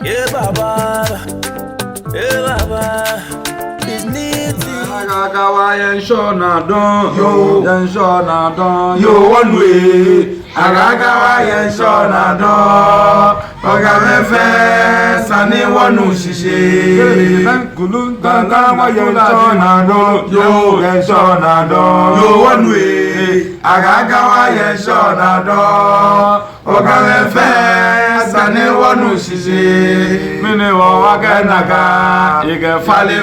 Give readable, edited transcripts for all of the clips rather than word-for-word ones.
Yeah, Baba. Yeah, Baba. It's neat. Agagawa yenshona don yo yenshona don yo one way. Agagawa yenshona don ogamefe sani wonu sise. Agagawa yenshona don yo yenshona don yo one way. Agagawa yenshona don ogamefe sani wonu sise. Mine wo wagenaga ige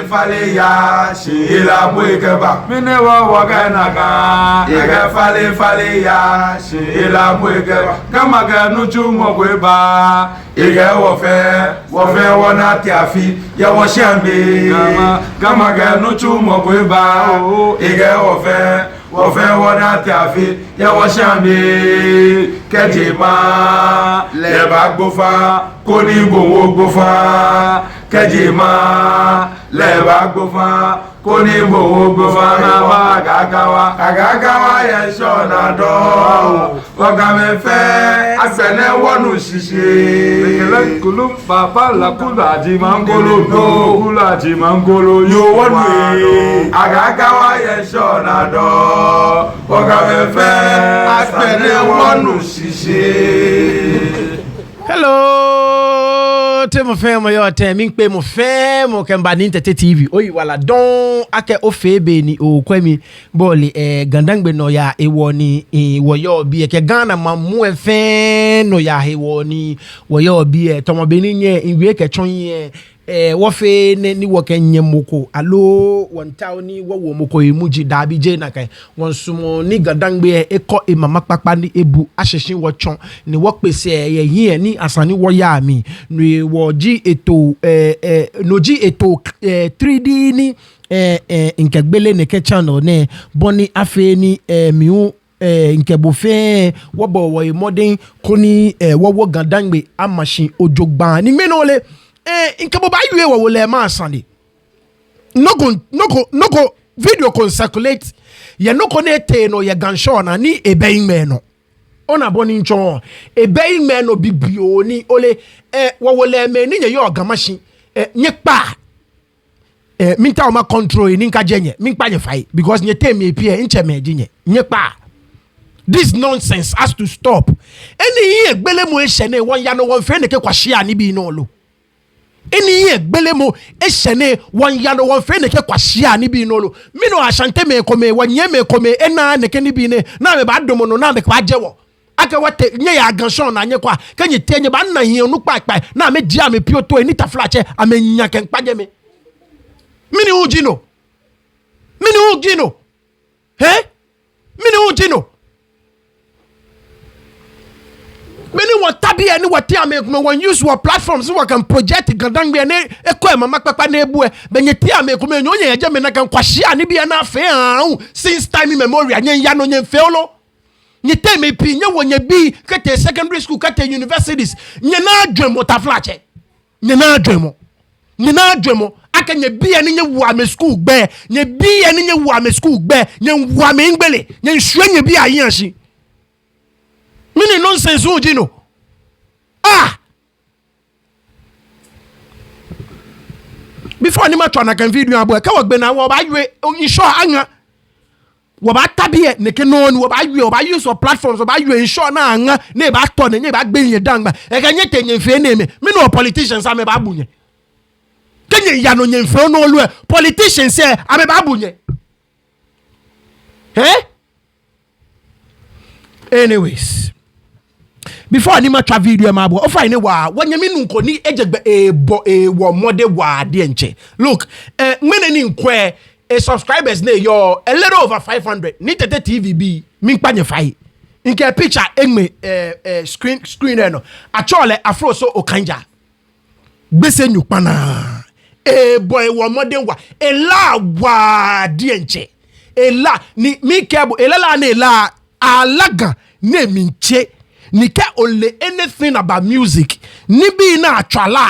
fale ya shila bwekeba. Mine wo wagenaga ige fale ya shila bwekeba. Kama ge nuchu mogweba ige wofe wona tiafi ya wo shambe. Kama ge nuchu mogweba ige wofe wona tiafi ya wo shambe. Kejima leba gbofa koni gbowo gbofa. Kejima leba gbofa koni gbowo gbofa na wa agagawa yenshona do ogamefe asene wonu sise. Bekele kulum papa la kula ji mangolo do kula ji mangolo yo wonu agagawa yenshona do ogamefe asene wonu sise. Hello, Temo Femo yo temi pe mo femo kemba ni Tete TV. Oyi wala don ake ofebe ni o kwemi boli gandangbe no ya ewo ni wo yo bi ke Ghana mamu efe no ya ewo ni wo yo bi tomo be ni nye inwe ke chon ye wo fe ni wo ke nyemoko alo wontaw ni wo moko emuji dabi je na kai won sumo ni gandangbe eko e mama papa ni ebu ashishin wo chon ni wo pese ye yin ni asani wo ya mi ni wo ji eto no ji eto 3D ni nkegbele ne ke channel ne boni afe ni miu nkebofe wobo wo modern koni wo gandangbe amachin ojogban ni menole nkebo ba yue wo le ma asande no go video kon circulate ye no connect no ye gansho na ni ebeyin me no ona boni ncho ebeyin me no bibio ni ole wo le me ni ye yo gamachin nye pa minta o ma control ni nka jenye min pa nye fai because nye temi epie nche me jinye nye pa. This nonsense has to stop. Any ye gbele mo ehene won ya no won fe ne ke kwahia ni bi no lo. Any ye gbele mo ehene won ya no won fe ne ke kwahia ni bi no lo. Mi no asante me kome wonye me kome ena ne ke ni bi ne na me ba domo no na me kwa jewo. Aka wate nye ya ganshon na nye kwa kenye tenye ba na hin onu pa na me dia me pioto eni taflache amenya ken paje me. Mini ujino. He? Mini ujino. Many what tabi and what tia me when use your platforms so I can project gandangbe ne ekwa mama papa na ebu benye tia me kuma nyonya eje me na kan kwahia ni bia na fe since time immemorial nyen ya no nyen fe lo nye teme pi nye wonye bi kete secondary school kete universities nye na adwemo taflache nye na adwemo aka nye bi ene nye wa me school gbe nye bi ene nye wa me school gbe nye wa me ngbele nye nhwe nye bi ayin anshi. Mini nonsense ujino. Before ni matwa na kan video abo ka wagbe na wo ba ywe insho anga. Wo ba tabie ne ke no ni wo ba ywe wo ba use your platforms wo ba ywe insho na anga na ba to ne ba gbe yin dan gba. E ka nye tenye mfe na me. Me no politicians ame ba bunye. Kenye ya no nyemfe no lu politicians say ame ba bunye. Anyways, before any match video mabo o fine wa wanyami nko ni ejegbe wo mode wa de nche. Look, mene ni nkwe subscribers na yo a little over 500 ni Tete TVB mi panye fai nke picture engme screen no achole afro so okanja gbese nyupana boy wo mode wa ela wa de nche ela ni mi kebo ela na ela alaga ne minche ni ke only anything about music ni bi na atwala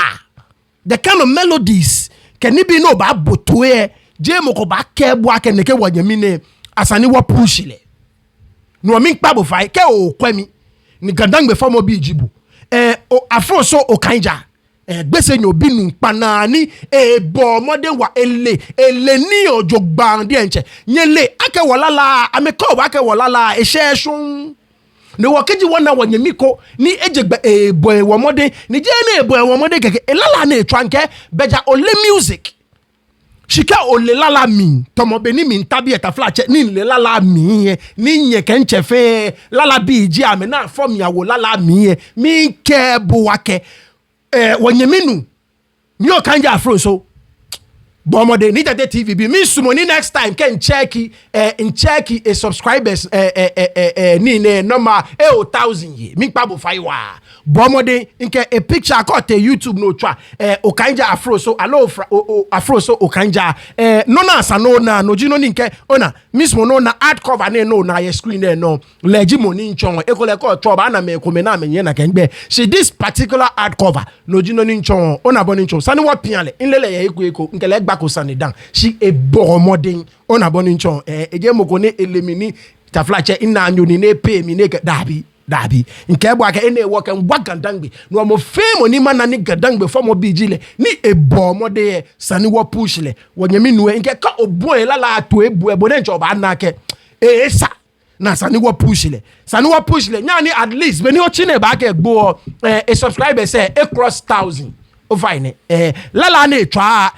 the kind of melodies can ni bi no ba botoe je moko ba kebo ake ne ke wanyami ne asani wo pushile no mi kpabo fai ke o kwemi ni gandangbe fomo bi jibu afro so okanja gbese nyobi nu panani bo mode wa ele ni ojo gbande enche nyele ake wolala ameko ake wolala ehyesun ne wokeji wona wanyamiko ni ejegba boy wo mode ni je na boy wo mode keke elala na etwanke beja ole music shika ole lala mi tomo be ni mi ntabi eta flache ni le lala mi ni nye kenche fe lala bi ji ame na form ya wo lala mi mi ke bu wake wanyaminu mi o kanja afro so Bomode ni Tete TV bi mi sumoni next time can check a subscribers ni ne normal 1000 ye mi pa bo faiwa Bomode nke a picture got a YouTube no twa okanja afro so alo afro so okanja no na sano na no jino ni nke ona miss mo no na art cover ne no na your screen there no legi money nchon ekole ko twa ba na me ko me na me na kengbe see this particular art cover no jino ni nchon ona boni nchon sani wa pianle inlele ye eko nkele ko sanidan she e boromodin ona boni nchon eje moko ne elimini taflache ina anyo ni ne pay mi ne dabi nke egbo aka ene wo kan wagandangbe no mo femo ni mana ni gadangbe fo mo bijile ni e boromode sani wo push le wonyami nuwe nke ka obo e lala to ebu ebo ne ncho ba na ke esa na sani wo push le nyani at least be ni o chine ba ka egbo a subscriber say e cross 1000 o fine lala na etwa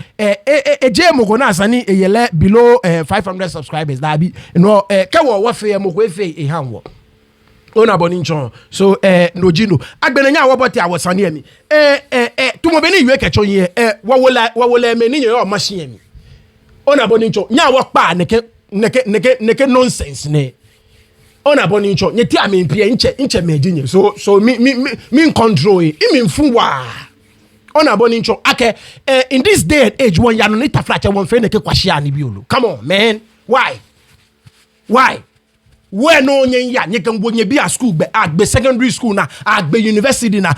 eje moko na asani eyele below 500 subscribers da bi no kewo wo fe moko efe ehanwo ona boni nchon so no jino agbene nya wo boti awosane emi tumo be ni iwe kecho yin wowola me ni yo machine emi ona boni nchon nya wo pa neke nonsense ne ona boni nchon nyeti amempie nche medinye so mi control mi mfuwa ona boni ncho ake in this day and age when ya no nita flache won fe neke kwahia ni biolo come on man why where no nyen ya nye kan bonye bi a school agbe secondary school na agbe university na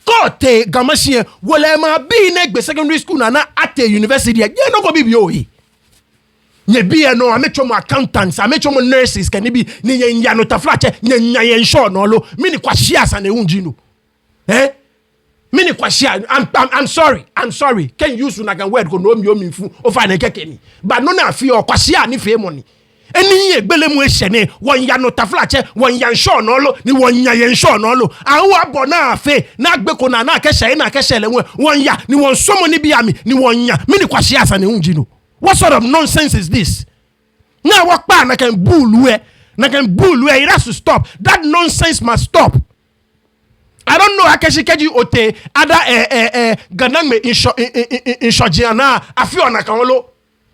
kote gamashie wole ma bi na agbe secondary school na ate university ye no go bi o yi nye bi e no amecho mo accountants amecho mo nurses kan bi ni nyen ya no taflache nyen yen sure no lo mi ni kwahia sa na ehunji no mini kwashia I'm sorry can use una can word ko no mi o mi fu o fa na keke ni but no na fi o kwashia ni fe money eni ye gbele mu ehye ne won ya no taflache won ya nsho no lo ni won ya ye nsho no lo awu abo na fe na gbe ko na kehye le won ya ni won somo ni bi ami ni won ya mini kwashia sa na unji no what sort of nonsense is this na work pa na can bull it has to stop that nonsense must stop. I don't know akeshikeji ote ada ganangme inshojiana afio na kanlo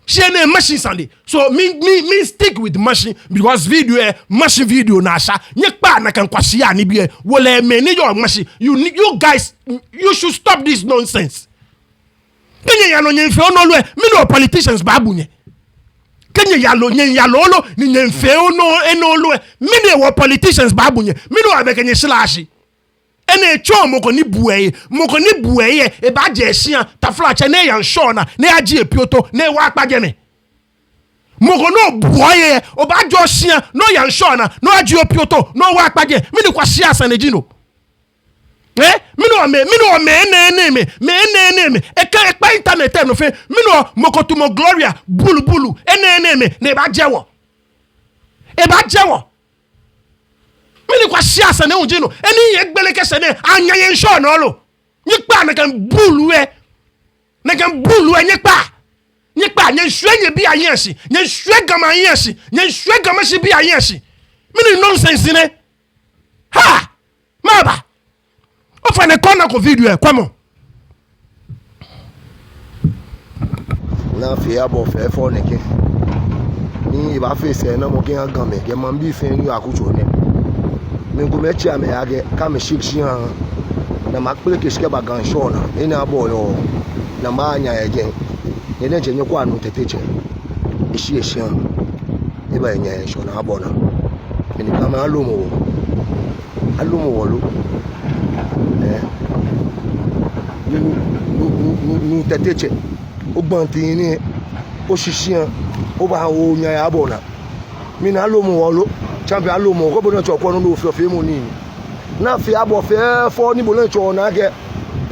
shene machine sande so me stick with machine because video machine video na sha nyekpa na kan kwashia ni bie wole me ni your machine you guys you should stop this nonsense kenye ya no nyemfe onolu me no politicians babunye kenye ya lo lo ni nyemfe ono enolu me no politicians babunye me no abekenye slashi ene cho moko ni bueye e ba je hia taflache ne yan sure na ne agi epioto ne wa apage me moko no bueye o ba jo hia no yan sure na no agi epioto no wa apage mi ni kwa hia saneji no mi no me e ka internet no fe mi no moko to mo gloria bulu ene ne ba jewo mini kwa siasa ne unjino eni ye gbele kese ne anya ye nsho no lo nyipa na kan bulu e nyipa nye hwenye bi ayensi nye hwe gama si bi ayensi mini nonsense ne ha maba o fa ne kona ko video e kwamo na fi abo fe fo ne ke ni ba fe se na mo ke gan me ke man bi fe ni akucho ne mengumechi ame yake kama shikshia na makpele kishike baganshona ina boyo na manya yake ene jenye kwa no teteche ishia eba yenye shona abona ni kama alumo wolo nu teteche ogbanti ni o shishia o ba o nya ya abona mi na alumo wolo champion alomo ko bo na cho ko no fi mu ni na fi abo fe fo ni bo na cho na ke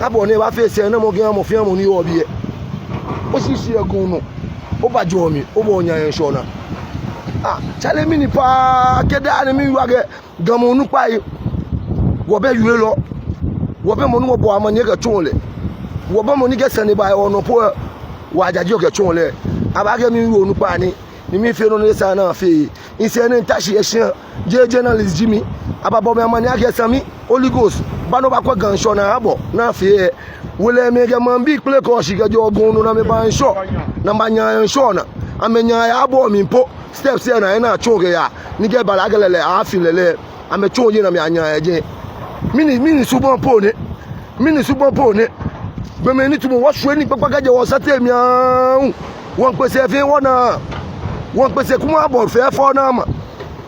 abo ne ba face na mo gen mo fi mo ni obi e o sisi egun no o ba jo mi o bo nya en sho na chale mi ni pa keda ni mi wage gamo nu pa yi wo be yure lo wo be mo nu bo amanye ga chonle wo ba mo ni ga sane ba ono po wa jaji o ga chonle abage mi wo nu pa ni mi fe no ne sa na fe inse ne ntashi e hia je journalist Jimmy ababo me amanye ga sami Holy Ghost bano ba kwa gansho na abo na fe wole me ga man bi play ko shi ga jo gun na me ba nsho na manya nsho na amenya ya abo mi mpo steps here na chonge ya ni ge balagelele afilele ame chonge na me anya eje mini subon po ne be me ni tumo wo hwe ni papa gaje wo sate mi won pese fe wona won pese kuma abo fe fo na ma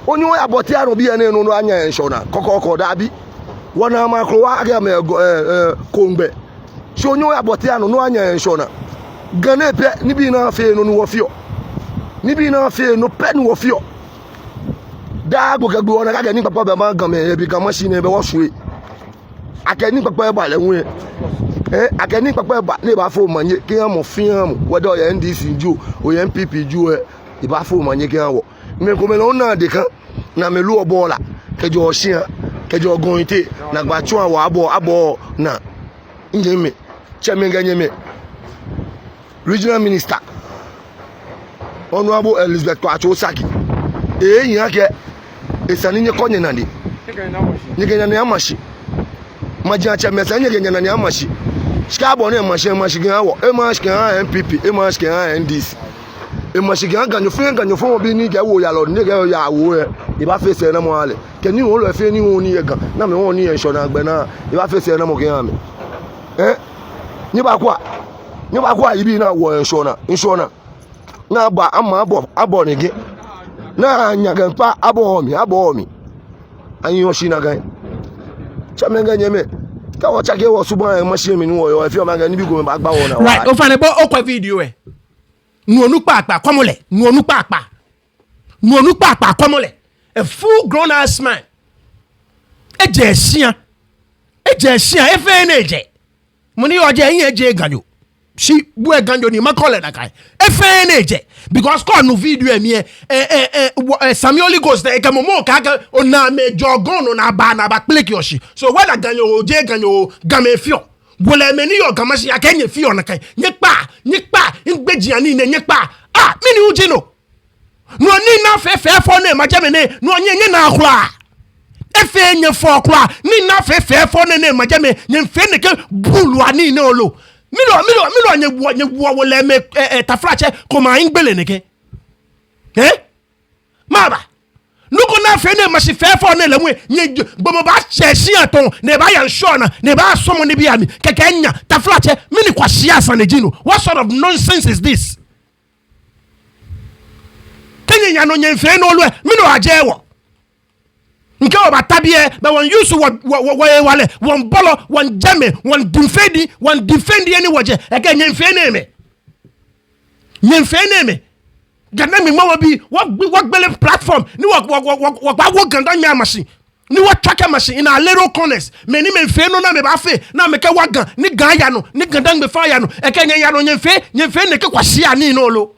oni wo aboti aro bi ene no anya ensho na kokoko da bi wona ma kro wa ga me kongbe so oni wo aboti aro no anya ensho na gane pe ni bi na fe no wo fio ni bi na fe no pe ni wo fio da go gagbe wona ga ni papa be ma gan me bi gan machine be wo suwe akeni papa e ba le hu akeni papa e ba le ba fo manye ki an mo fi an whether o NDC ju o NPP ju e ba fo manye ki an wo me ko me lo na de kan na me lu obola kejo hia kejo gonite na gba chu an wa abo na njeme cheme ganyeme regional minister Honorable Elizabeth Kwacho Saki yin ke esani nye konye na de nyegenya na amashi majia cheme sa nyegenya na amashi shika bo na amashi gan wo amashi gan MPP amashi gan NDC amashi gan ganyo fo bi ni ga wo ya lo ni ga ya wo e ba face na mo ale ke ni wo lo fe ni wo ni ye gan na me wo ni ye nso na gbe na e ba face na mo gan me ni ba kwa ibi na wo nso na na ba ama abo ni ge na anya gan pa abo mi anyi o shi na gan chamenga nyeme ka wo chage wo suban machine mi ni wo yo efi o manga ni bi go ba gba wo na right o fane bo o kwa video e nuonu papa komole nuonu papa komole a full grown ass man eje sia efe na eje muni oje yin eje ganyo si bu e ganyo ni makole na kai efe na eje because ko no video mi Samuel Ghost e ka momo ka ona me jogon na ba click yoshi so whether ganyo oje ganyo game fio wole me ni yo gamashi akenye fio na kai nyepa ngbeji ani ne nyepa mini ujino no ni na fe fo na ma jame ne no nye na akwa efe nye fo kwa ni na fe fo na ma jame nye fe ne ke bulu ani ne olo milo nye wole me tafrache ko ma ngbele ne ke maba nuko na fe ne ma si fe fo na le mu nye bomo ba cheshi aton ne ba yan shona ne ba somo ne bia mi keke nya tafrache mini kwa shia sanejino what sort of nonsense is this nya no nyemfe no lo mino ajewo nke obatabie be won use wale won bolo won jame won defend any waje eke nyemfe na me gana mi mo bi wo gbele platform ni wo gba ganda nya machine ni wo tracker machine in a little corners me ni me fe no na me ba fe na me ke wagan ni gan ya no ni ganda ngbe fa ya no eke nya no nyemfe ne ke kwasi ani no lo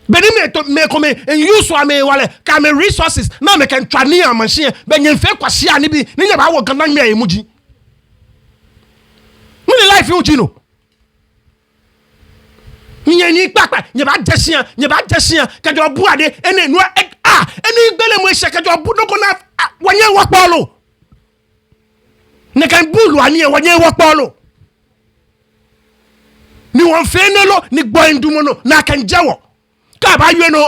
beni me come and use wa me wale ka me resources na me can trani a machine be nyemfe kwasi ani bi ni nya ba wo ganda nya emuji ni life you no ni papa nya ba desia ka jo bu ade ene no ene gbele mo se ka jo bu no ko na wanye wo polo ne kan bulu ani wanye wo polo ni won fe no lo ni gbo ndumo no na kan jewo ka ba yue no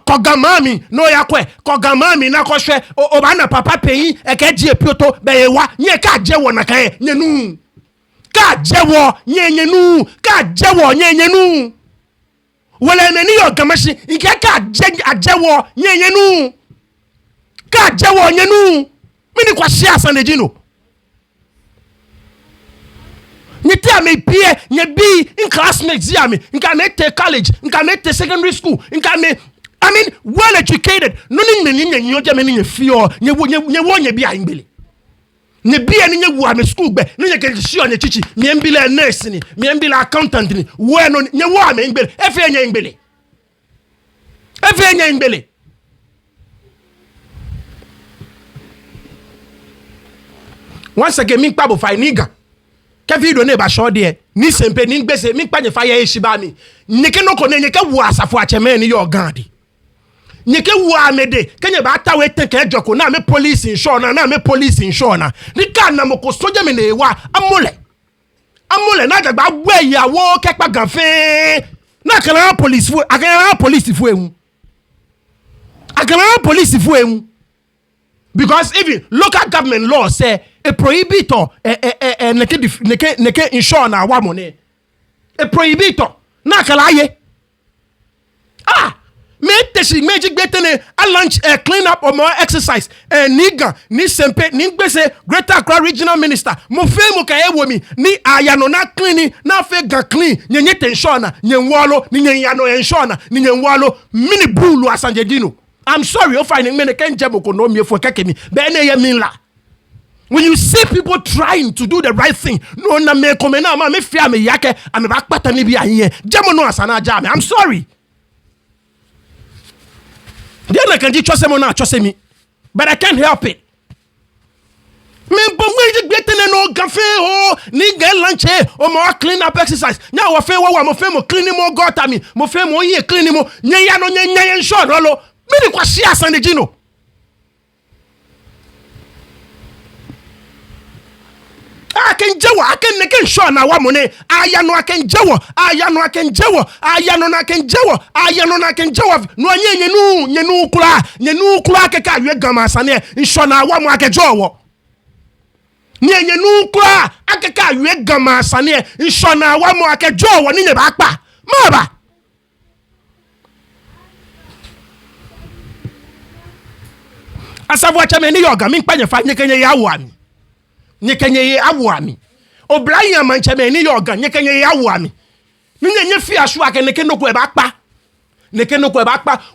kogamami no yakwe kogamami na ko hwe o ba na papa peyin e ka die pioto be ye wa nye ka jewo na kan nyenu ka jewo nyenu wala na ni ogamashi nke ka ajewo nyenu ka jewo nyenu mini kwa shia sanejino Nita me pie nye be in classmates me nka me te college nka me te secondary school nka me I mean well educated no ni me nyoja me ni fio nye wo nye bi a ngbele ne bia ne wu ame school be ne ye ke shi onye chichi me mbile nurse ni me mbile accountant ni wo no nye wo ame ngbele efe nya ngbele once again mi pa bo fa niga ke video ne ba show de ni sempe ni gbese mi pa nye fa ye shiba mi nyeke no ko ne nyeke wu asafo acheme ni yo gandi nyeke wu amede kenye ba ta we ten ke joko na me police insure na me police insure na ni ka na mo ko soja me ne wa amole na jagba gbe iyawo kepa ganfe na kan police fu akara police fu ehun because even local government law say a prohibitor neke insure na wa money a prohibitor na kala ye me teshi meji gbetene a lunch clean up or more exercise niga ni sempe ni gbese Greater Accra regional minister mo fe mo ka ewo mi ni ayano na clean na fe ga clean nyenye tension na nyenwalo ni nyanyano ensure na ni nyenwalo mini bulu asanjedino. I'm sorry, you find me can jamo no me for kakemi. When you see people trying to do the right thing, no na me come na me fear me yake am back patani bi here. Jamo no asana jame. I'm sorry. Then I can trust me na trust me. But I can't help it. Me bomwe gbetene no cafe ho ni get lunch o mo clean up exercise. Nya wo fe wo mo fe mo clean mo gutter mi. Mo fe mo ye clean mo. Nya no nya ensure lo. Mini kwa shia sandejino. Aken neke show na wa mone. Ayano aken jewo. Ayano na ken jewo. No nyenu kula keka ywe gama sane. Insho na wa mo akejowo. Nyenu kula akeka ywe gama sane. Insho na wa mo akejowo ni ne bakpa. Maba. Asavo achame ni yoga mi panye fa nyekenye ya awami Obraya manchame ni yoga nyekenye ya awami nye fi asu ake nekeno ko e ba pa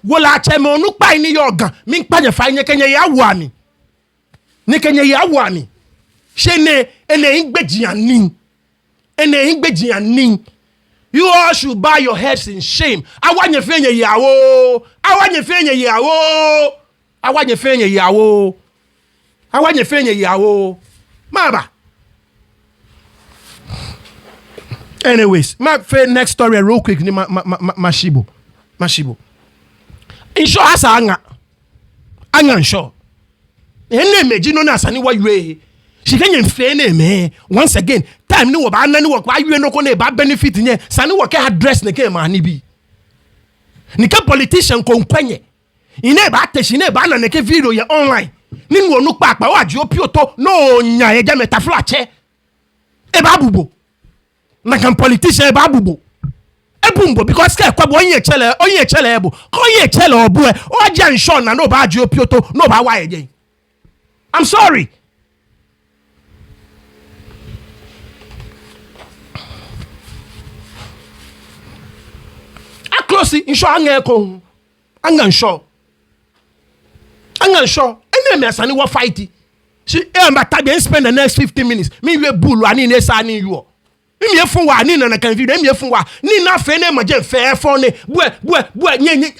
wola achame onu pa ni yoga mi panye fa nyekenye ya awami shene ene ingbejian nin you all should bow your heads in shame awanye fenye yawo awanye fenye yawo maba. Anyways, my next story real quick ni mashibo insho asa anga insho ene meji no na asani wa yue she can fe na me once again time ni wo ba na ni wo kwa yue no ko na ba benefit nye sani wo ke address ne ke ma ni bi ni ka politician ko nkwenye ine ba teshi ne ba na ne ke video ye online ni wo nu pa wa ji opioto no nya ye ja metafla che e ba bubo na kan politician e ba bubo e bumbo because ke kwa onye chele ebo ko onye chele obu e o ja nsho na no ba ji opioto no ba wa ye. I'm sorry. Close insho anga ko anga nsho ene me asani wo fight she mbata be spend the next 15 minutes me we bulu ani ne sa ani you me fun wa ani na kan video me fun wa ni na fe ne maje fe fon ne bua nye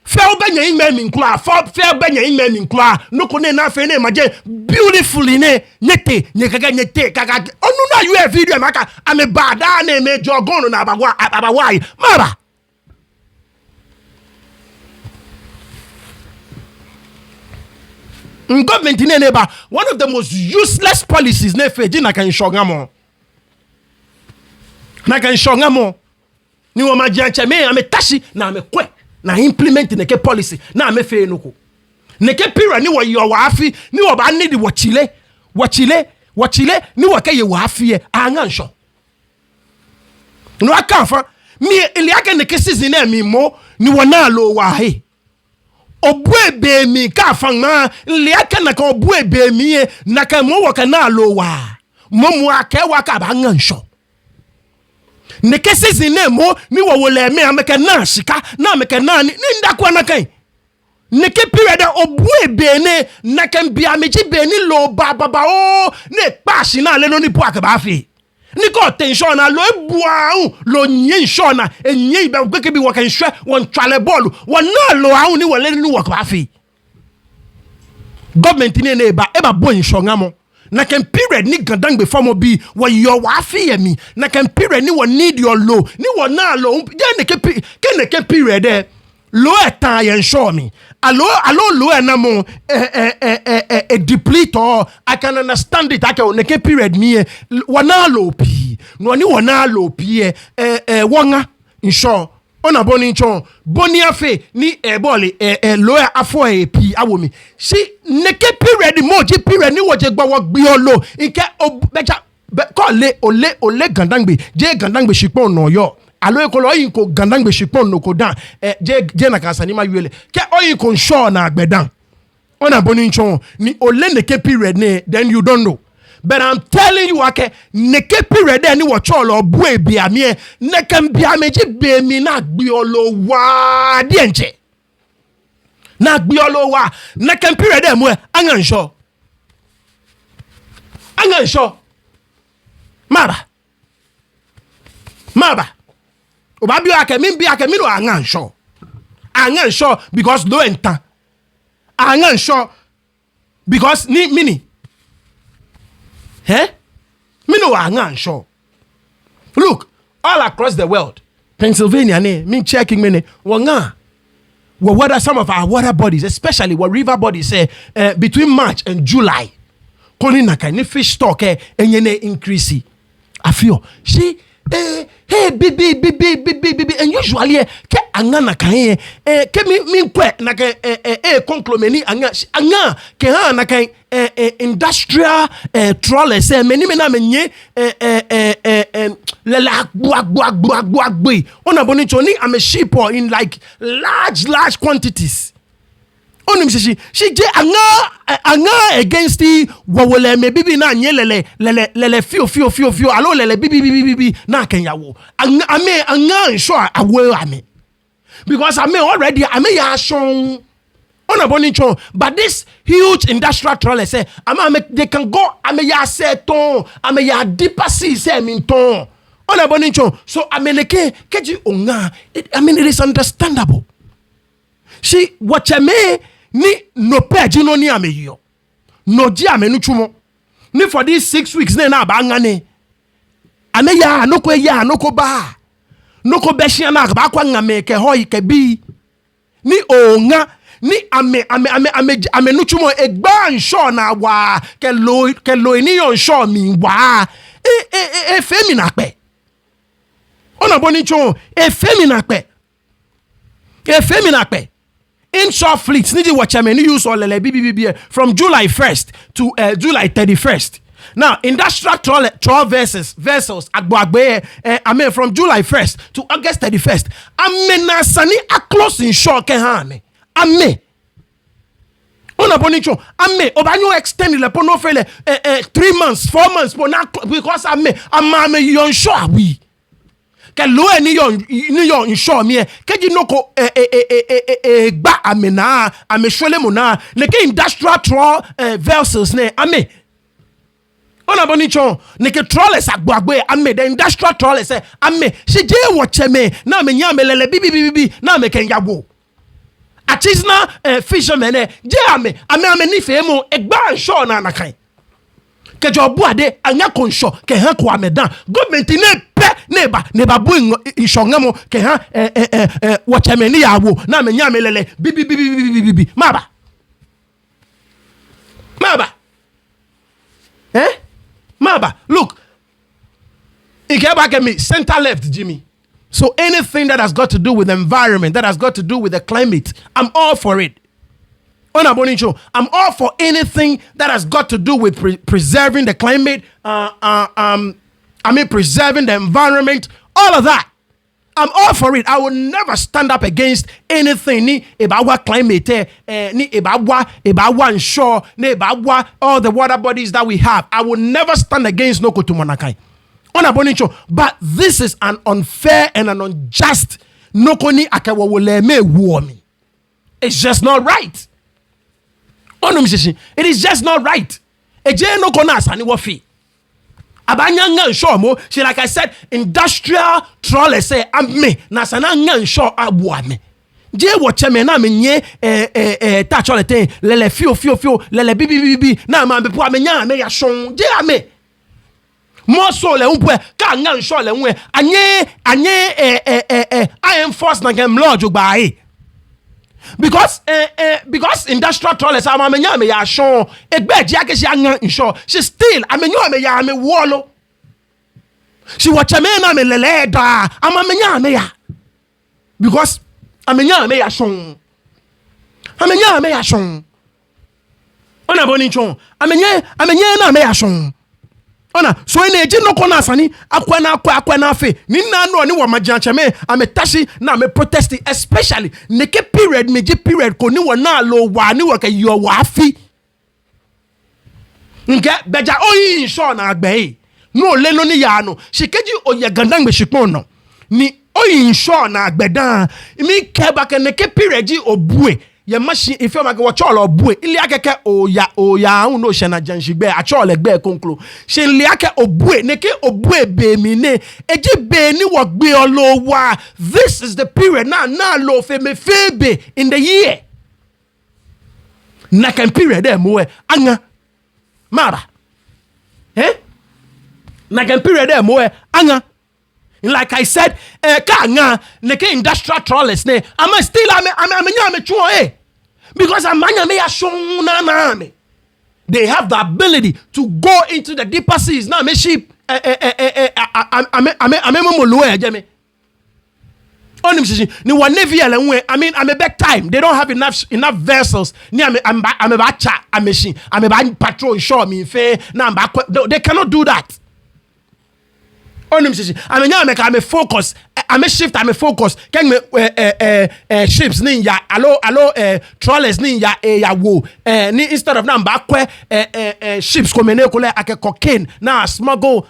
fe obanya ime mi nkla fe obanya ime mi nkla no ko ne na fe ne maje beautifully ne nyete kaka onu na you video maka ame bada na me jogon na abawai mara. Government in neighbor, one of the most useless policies ne feji na kan shongamo ni wo majanche me ame tashi na ame kwe na implement ne ke policy na ame fe nuko ne ke pira ni wo yo wa afi ni wo ba need wo chile ni wo ke ye wa afi e anga nsho no aka fa mi ile aka ne ke season na mi mo ni wo na lo wa he obuebe mi ka fanga le aka na ka obuebe mi na ka mo wo ka na lo wa mo mu aka wa ka ba ngansho ne kesi zine mo ni wo le me ameka na shika na ameka na ni ndakwa na kan neke period obue bene na kan bia meji beni lo baba o ne pashi na le no ni po akaba fi ni ko tension na lo ebua lo nyen show na enye be gbeke bi wo kan hwe won twale ball won na lo ahun ni wole ni wo akaba fi government ni na eba bo insho ngamo na kan period ni gandang be form bi wo yo wa fi yemi na kan period ni wo need your low ni wo na lo neke period lo etan yen show me allo lo enamo deplete or I can understand it ake neke period me wana lo pi no ni wana lo pi wonga insho ona boni nchon boni afe ni boli lo afo pi awomi si neke period moji period ni woje gba wo gbe olo nke beja ko le ole gandangbe je gandangbe shipon no yo alo ekolo yin ko gandangbe shipon no ko dan je na kasani ma yele ke oyin ko show na agbedan ona boni nchon ni ole neke period ne then you don't know. But I'm telling you, okay, neke period any watch all or bue be a me, nekem be a meji be me not be all wa dienche. Not be all wa, nekem period them where angan show. Angan show. Maba. Obabi ake min be ake mino angan show. Angan show because no enta. Angan show because ni mini. Eh? Me no angan sure. Look, all across the world, Pennsylvania, me checking me wanga. What are some of our water bodies, especially what river bodies say between March and July? Koni naka ni fish stock enyene increase. I feel she hey bibi and usually ke angana kan ke mi kwe na ke conclomeni anga ke ha na kan industrial trawlers many na menye lela agbo ona boni choni am a sheep in like large quantities. Onim she je anga against the wawole me bibi na nye lele fio alo lele bibi na kenyawo anga nsure awe ame because ame already ame ya shon on a bonicho but this huge industrial trolley say they can go ame ya seton ame ya deeper sea say minton on a bonicho so ame leke keji onga it is understandable she watch me ni no page no ni ame yo no ji ame nu chumo ni for these 6 weeks na ba ngane ame ya no ko ba no ko behia na ba kwa ngame ke hoyi ke bi ni onga ni ame nu chumo egba nsho na wa ke lo ni yo nsho mi wa femi na pe ona boni chon femi na pe inshore fleets need watch me use all the from July 1st to July 31st. Now industrial trawl vessels agbo from July 1st to August 31st. Na sani a close inshore ke ha me. Ona bonicho obanyo extend le pono fele 3 months 4 months because ame yon sure we ke lo ni yon sure me ke ji noko gba amena ame shole mo na le ke industrial trawl vessels ne ame ona bonicho ne ke trawlers agbo the industrial trawlers ame she je watch me na me nya me lele bibi na me ken yabo artisanal fishermen je ame ni fe mo egba nsho na nakan ke jobu ade anya konsho ke han ko amedan government ne pe ne ba bu nsho ngamo ke han watch me ni yawo na me nya me lele bibi maba look me center left Jimmy. So anything that has got to do with the environment, that has got to do with the climate, I'm all for it. I'm all for anything that has got to do with preserving the climate, preserving the environment, all of that. I'm all for it. I will never stand up against anything ni about climate, ni about shore, ni about all the water bodies that we have. I will never stand against Noko Tumanakai. But this is an unfair and an unjust Noko ni akawole me womi. It's just not right. It is just not right. Eje no kona asani wo fi. Abanya nga nsho mo, she like I said, industrial trolley say ame na sana nga nsho abu ame. Je wo cheme na me nye ta trolley ten lele fio lele bibi na ma be po amenya ame ya shon je ame. Mo so le unpwe ka nga nsho le nwe anye I enforce na gem lodge gba e. Because industrial trolleys are me ya shon egbe ji ake shi anya insure she still amenyo me ya me wolo she watch me na me lele da amenya me ya because amenya me ya shon ona boni chon amenya na me ya shon ona so ene eji no kona asani akwa na afe ni na no ni wo magianche me ametashi na me protest especially neke period meji period ko ni wo na lo wa ni wo ke yo wa afi nke beja oyi insure na agbe no le no ni ya no shikeji oye gandan gbe shipon no ni oyi insure na agbe dan mi ke ba ke neke period ji obue ye machine if you make watch all obue ili akeke oya unu shena janshigbe achole gbe konklo she ili ake obue neke obue be mi ne eji be ni wo gbe olowa. This is the period na lo fe me febe in the year na kan period e mo anga mara na kan period e mo anga. Like I said, ka neke industrial trolleys ne ama still ame chuo because amanya me ashona na me. They have the ability to go into the deeper seas. Now me ship ame mo jeme. Onim shishi ni wa navy ele nwe ame back time. They don't have enough vessels. Ni ame ba cha ame ba patrol shore me fe na they cannot do that. Onim shishi ame focus ame shift ame focus ken me ships ni ya alo trawlers ni ya wo ni instead of na mbakwe ships ko mene ko le ake cocaine na smuggle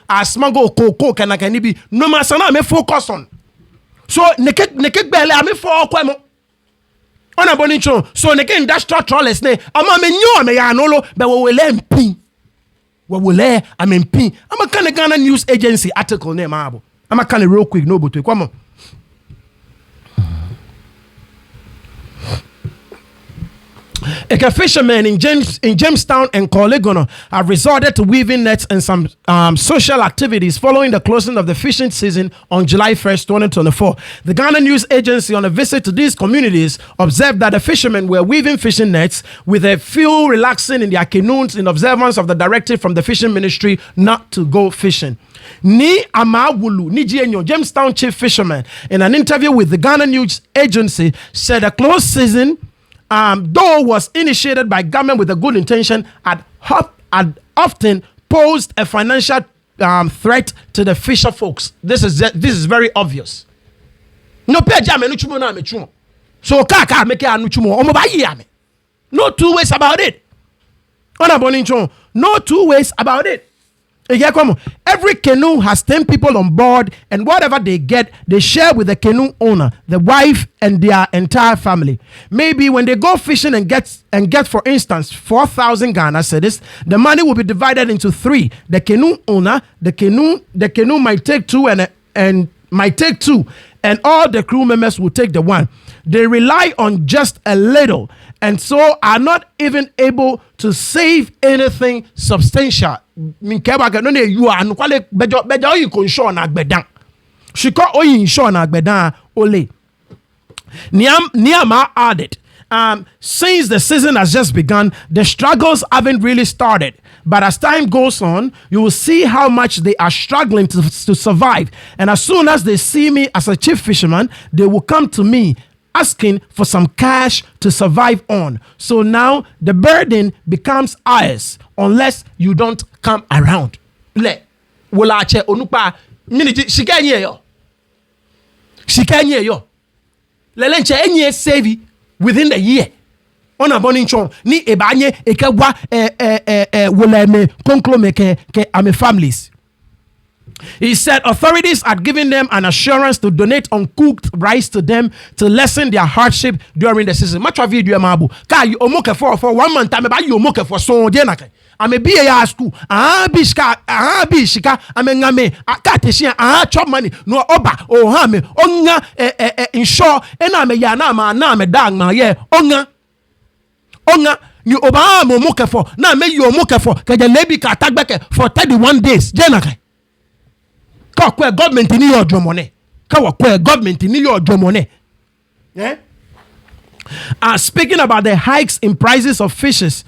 cocoa kana kan bi no ma sana ame focus on so neke gbele ame for ko mo ona boni chon so neke industrial trawlers ne ama me nyo ame ya no lo be we le mpin wawule amempi ama kan Ghana News Agency article name abo ama kan real quick no but come on. A fishermen in Jamestown and Colegono have resorted to weaving nets and some social activities following the closing of the fishing season on July 1st, 2024. The Ghana News Agency, on a visit to these communities, observed that the fishermen were weaving fishing nets with a few relaxing in their canoes in observance of the directive from the fishing ministry not to go fishing. Ni Amawulu, Nijienyo, Jamestown chief fisherman, in an interview with the Ghana News Agency, said a closed season though was initiated by government with a good intention, had often posed a financial threat to the fisher folks. This is very obvious. No pay jame no chumo na me chumo. So kaka make anu chumo. Omo ba yi ame. No two ways about it. No two ways about it. Every canoe has 10 people on board, and whatever they get, they share with the canoe owner, the wife, and their entire family. Maybe when they go fishing and get for instance 4,000 Ghana cedis, the money will be divided into 3. The canoe owner, the canoe might take 2 and might take 2, and all the crew members will take the 1. They rely on just a little, and so are not even able to save anything substantial. Minkeba no ne you are no kwale beja oyi ko insure na agbedan. Shiko oyi insure na agbedan ole. Niama added, since the season has just begun, the struggles haven't really started. But as time goes on, you will see how much they are struggling to survive. And as soon as they see me as a chief fisherman, they will come to me asking for some cash to survive on. So now the burden becomes ours unless you don't come around. Le wolache onupa miniji shikenye yo. Lelenche enye save within the year. Ona boninchon ni ebanye ekewa woleme konklo meke ke ame families. He said authorities had given them an assurance to donate uncooked rice to them to lessen their hardship during the season. Much of video mabu. Ka you omoke for 1 month time ba you omoke for so je na kai. Ame bi ya school. Bi shika ame ngame aka tesia chop money no oba o ha me onga insure na ame ya na me dag ma ye onga ni oba mo moke for na me you omoke for ka je lebi ka tagbeke for 31 days je na kai. Government in your money. Government in your money. Yeah. Speaking about the hikes in prices of fishes,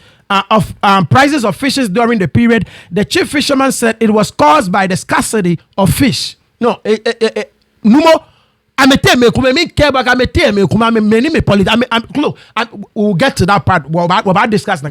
prices of fishes during the period, the chief fisherman said it was caused by the scarcity of fish. No, numo. We'll get to that part. We'll discuss.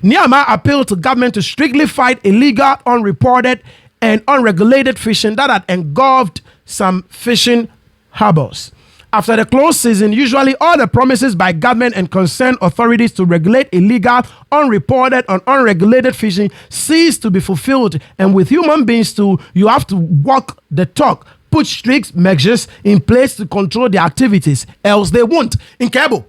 Nehemiah appealed to government to strictly fight illegal, unreported, and unregulated fishing that had engulfed some fishing harbors. After the close season, usually all the promises by government and concerned authorities to regulate illegal, unreported, and unregulated fishing cease to be fulfilled. And with human beings too, you have to walk the talk, put strict measures in place to control their activities, else they won't. In Cabo.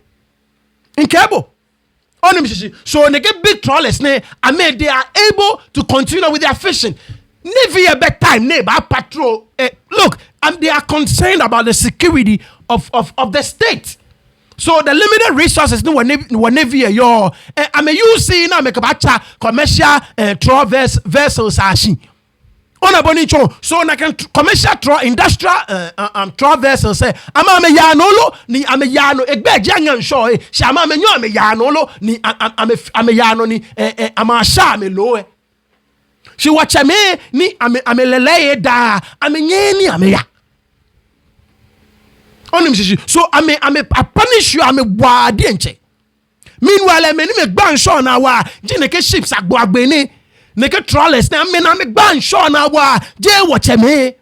So when they get big trawlers, they are able to continue with their fishing. Navy a bad time, neighbor patrol. Look, and they are concerned about the security of the state. So the limited resources no one navy your I mean you see now make about commercial trawl vessels ashi. On a bonicho so na can commercial industrial trawl vessels say ama me yanolo ni ame yano egbe jangan show she ama me nyo ame yanolo ni ame yano ni ama sha me lo she watch me ni ame lele da ame nyeni ame ya onim she so ame I punish you ame wadi enche. Meanwhile ame ni me gban show na wa jineke ships agbo agbeni neke trawlers na me gban show na wa je watch me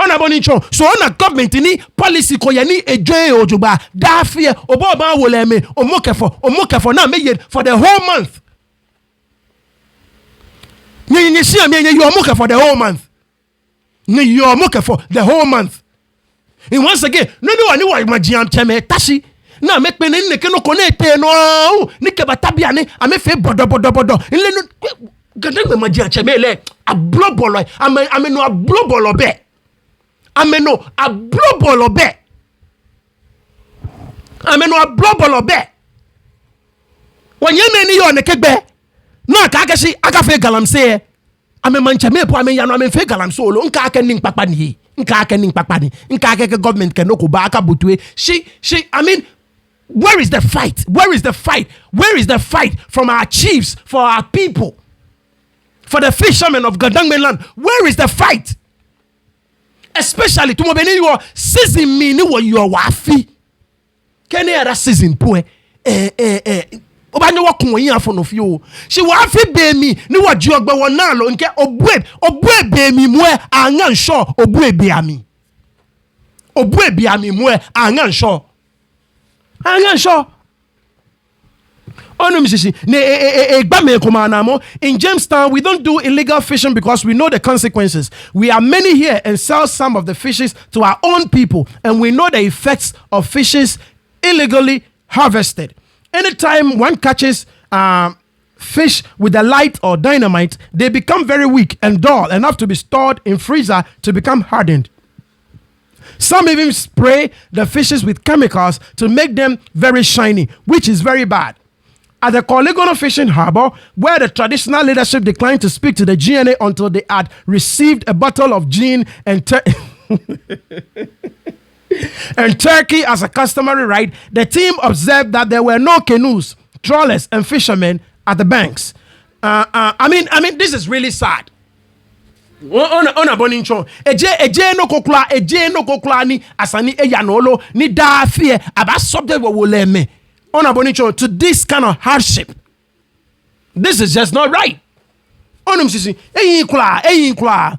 on aboni cho so on a government ni policy ko ye ni eje ojuba da fear obo ba wo le me omokefo na me ye for the whole month. You see, you're looking for the whole month. You're looking for the whole month. And once again, no, I my jam cheme tashi. Na make me ne keno connect no. Ni ke batabiane, ame fe bodo. Ile no gade me my jam cheme le a blobolo. Ame no a blobolo be. Ame no a blobolo be. Ame no a blobolo be. When you ne ni yo ne kegbe. No akakasi akafe galamse ame manchame po ame yano ame fe galam solo nka ake ning papani nka ake government ke no ko ba aka butwe she I mean where is the fight from our chiefs for our people for the fishermen of Gadangme land? Where is the fight? Especially to mo beni yo season me ni wo yo wafi kene other season po Obanya wakun yin afon of you. She wa fi be mi ni wa ju ogbe won na lo nke obue be mi mu e angan sure obue be ami mu e angan sure in Jamestown, we don't do illegal fishing because we know the consequences. We are many here and sell some of the fishes to our own people, and we know the effects of fishes illegally harvested. Anytime one catches fish with a light or dynamite, they become very weak and dull enough to be stored in freezer to become hardened. Some even spray the fishes with chemicals to make them very shiny, which is very bad. At the Koligono Fishing Harbor, where the traditional leadership declined to speak to the GNA until they had received a bottle of gin and turkey as a customary right, the team observed that there were no canoes, trawlers, and fishermen at the banks. I mean, this is really sad. On a bonincho, eje no kokla ni asani eyanolo ni da fear about subject wo leme. On a bonincho to this kind of hardship. This is just not right. Onum sisi eyin kula.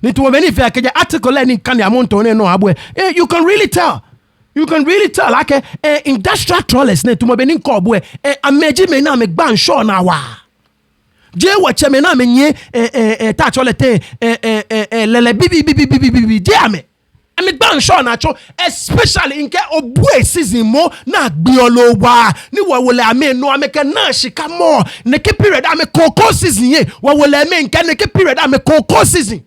Nitu wabeni fe keje article ni kan ya monto ne no abwe. You can really tell like industrial trawlers ne tumobeni ko abwe ameji me na me gban show na wa. je wache me na me nye ta cholete lele bibi je ame gban sure na cho especially in ke obu season mo na gbe olowa ni wawole ame no ame ke na shika mo ne ke period ame koko season ye wawole ame nke ne ke period ame koko season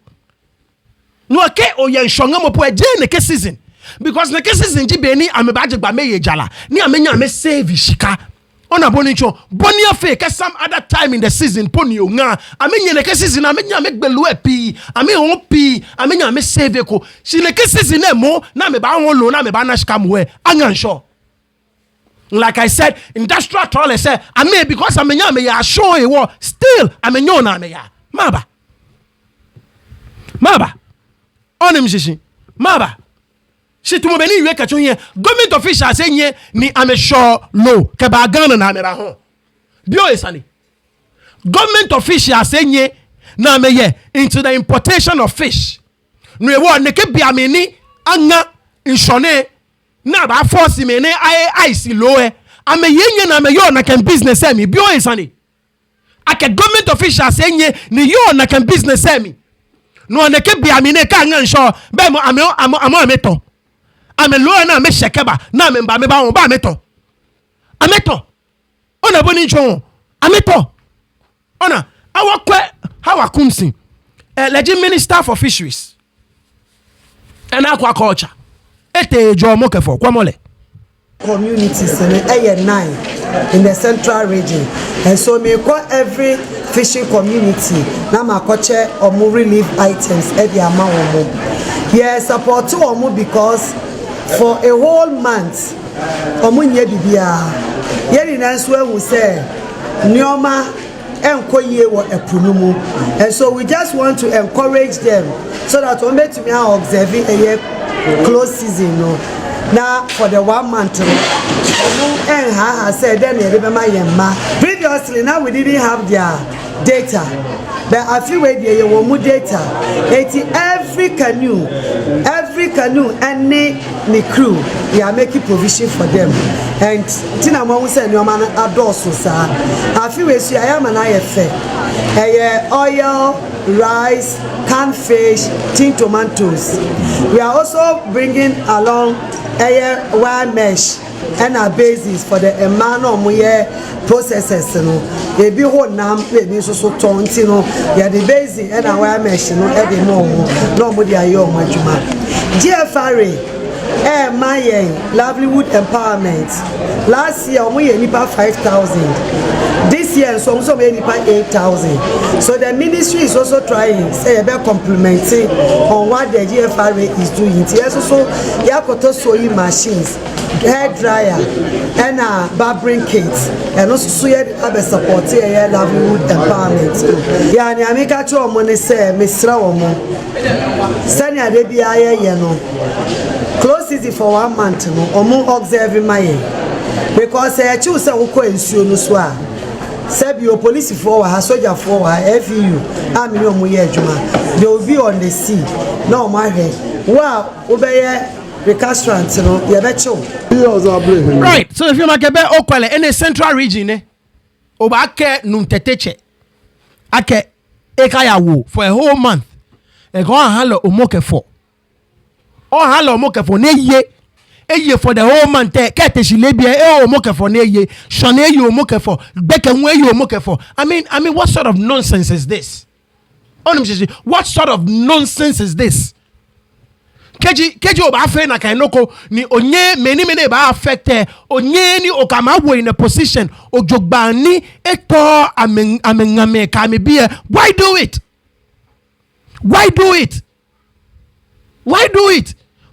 no ke oyen shonga mo po je ne ke season because ne ke season ji be ni ame ba je gba me ye jala ni ame nya ame save shika ona boni cho boni afe ke some other time in the season poni o nga amenye ne ke season amenya me gbelu epi ame ho pi amenya me save ko si ne ke season e mo na me ba won lo na me ba na shika mo e angan sure like I said industrial toilet say ame because amenya me ya show e wo still amenyo na me ya maba onim shishi maba si tumo beni yue kacho yen government officials enye ni amesho low ke ba Ghana na amera ho bio esani government officials enye na ameye into the importation of fish no ewo ne ke bia me ni anga inshone na ba force me ne ice low ameye enye na ameyo na kan business emi bio esani ake government officials enye ni yo na kan business emi no ne ke bia me ne ka anga insho be mo ameto ame lo na me shekeba na me ba me ba won ba ameto ona boni ncho ameto ona awakwe hawakumsi legend minister for fisheries and aquaculture ete jo mo kefo kwamole communities in 9 in the central region, and so me call every fishing community na makoche omu relief items e dia ma wo here support to omu because for a whole month omu nye bibia yeri na nso ehu say nioma enkoye wo epunumu, and so we just want to encourage them so that we make me observing a close season no. Now for the 1 month, said then previously now we didn't have their data, but I feel where they were more data. Every canoe and the crew, we are making provision for them. And Tina Mom said, "No man adores us." I feel where I am an IFA, oil, rice, canned fish, tin tomatoes. We are also bringing along wire mesh and our basis for the emano muye processes they be hold nam we so tonti no ya the basis and our wire mesh no e dey no mo dey ayo mo adwuma GFRA my livelihood empowerment last year we ye nipa 5,000 this year so we nipa 8,000 so the ministry is also trying say be complementing on what the GFRA is doing. Yes, also yakoto sewing machines, hair dryer and barbering kits, and also so yet have a support here livelihood empowerment. Ya ni amika cho money say misra omo sani ade bia ye no close season for 1 month no omo observe my because choose say ukọ ensuo no so a sabi o police for wa soldier for wa FU am ni omo ye adwuma they will be on the sea no matter wa obeye restaurant no ye be chill right. So if you make be okwale in the central region oba ke nunteteche ake ekayawo for a whole month e go handle omokefo handle omokefo ne ye for the whole month kete shilebia omokefo ne ye shone ye omokefo beke hu ye omokefo. I mean what sort of nonsense is this? What sort of nonsense is this? Keji oba fe na kainoko ni onye many ba affected onye ni okamawo in a position ojogba ni eto amengame kamebie. Why do it?